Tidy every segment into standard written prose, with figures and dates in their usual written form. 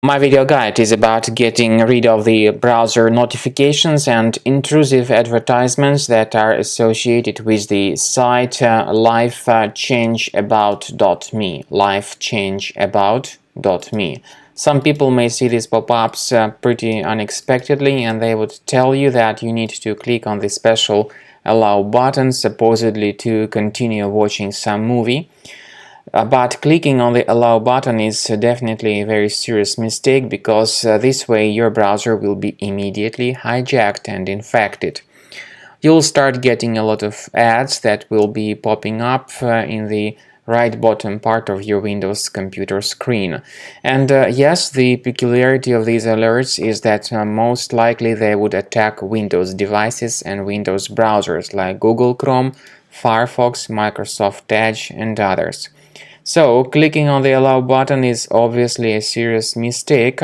My video guide is about getting rid of the browser notifications and intrusive advertisements that are associated with the site lifechangeabout.me. lifechangeabout.me. Some people may see these pop-ups pretty unexpectedly, and they would tell you that you need to click on the special allow button, supposedly to continue watching some movie. But clicking on the allow button is definitely a very serious mistake, because this way your browser will be immediately hijacked and infected. You'll start getting a lot of ads that will be popping up in the right bottom part of your Windows computer screen. And yes, the peculiarity of these alerts is that most likely they would attack Windows devices and Windows browsers like Google Chrome, Firefox, Microsoft Edge, and others. So, clicking on the allow button is obviously a serious mistake.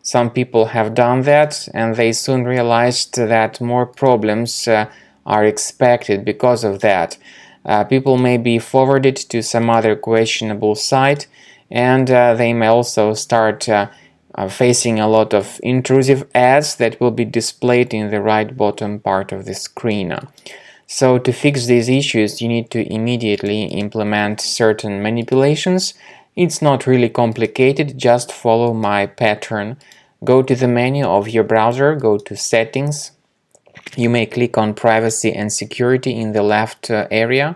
Some people have done that, and they soon realized that more problems are expected because of that. People may be forwarded to some other questionable site, and they may also start facing a lot of intrusive ads that will be displayed in the right bottom part of the screen. So to fix these issues, you need to immediately implement certain manipulations. It's not really complicated, just follow my pattern. Go to the menu of your browser, go to Settings. You may click on Privacy and Security in the left area.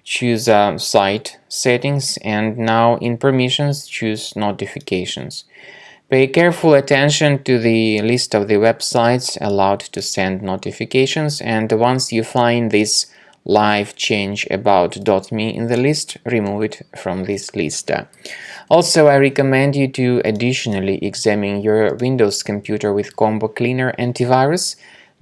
Choose Site Settings, and now in Permissions choose Notifications. Pay careful attention to the list of the websites allowed to send notifications, and once you find this lifechangeabout.me in the list, remove it from this list. Also, I recommend you to additionally examine your Windows computer with Combo Cleaner antivirus.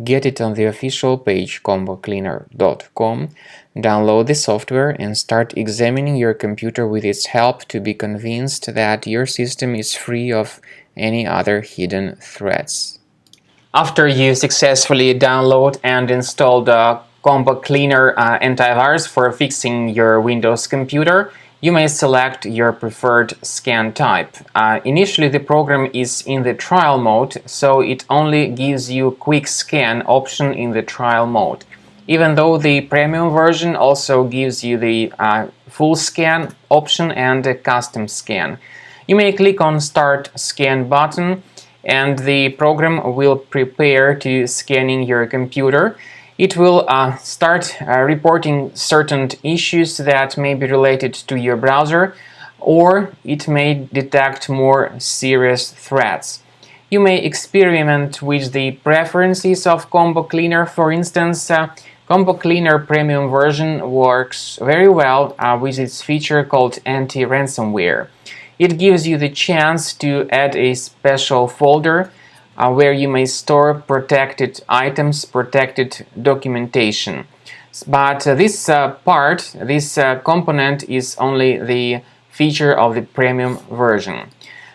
Get it on the official page combocleaner.com. Download the software and start examining your computer with its help to be convinced that your system is free of any other hidden threats. After you successfully download and install the Combo Cleaner antivirus for fixing your Windows computer, you may select your preferred scan type. Initially, the program is in the trial mode, so it only gives you quick scan option in the trial mode. Even though the premium version also gives you the full scan option and a custom scan. You may click on Start Scan button, and the program will prepare to scanning your computer. It will start reporting certain issues that may be related to your browser, or it may detect more serious threats. You may experiment with the preferences of Combo Cleaner. For instance, Combo Cleaner Premium version works very well with its feature called anti-ransomware. It gives you the chance to add a special folder where you may store protected items, protected documentation. But this component is only the feature of the premium version.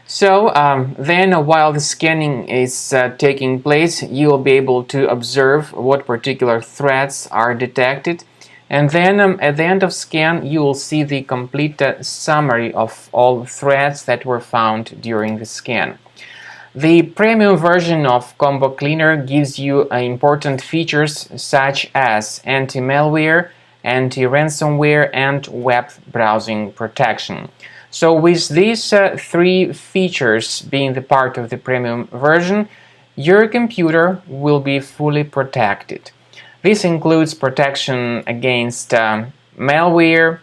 So then while the scanning is taking place, you will be able to observe what particular threats are detected. And then at the end of scan, you will see the complete summary of all threats that were found during the scan. The premium version of Combo Cleaner gives you important features such as anti-malware, anti-ransomware, and web browsing protection. So with these three features being the part of the premium version, your computer will be fully protected. This includes protection against malware,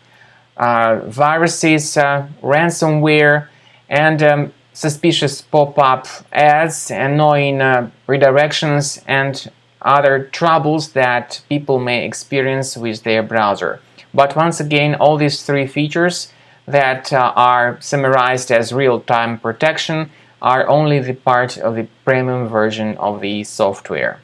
viruses, ransomware, and suspicious pop-up ads, annoying redirections, and other troubles that people may experience with their browser. But once again, all these three features that are summarized as real-time protection are only the part of the premium version of the software.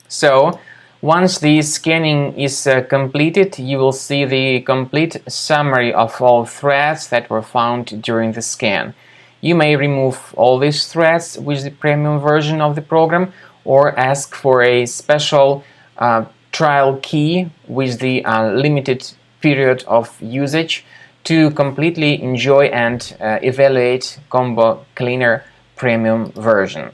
So, once the scanning is completed, you will see the complete summary of all threats that were found during the scan. You may remove all these threats with the premium version of the program, or ask for a special trial key with the limited period of usage to completely enjoy and evaluate Combo Cleaner premium version.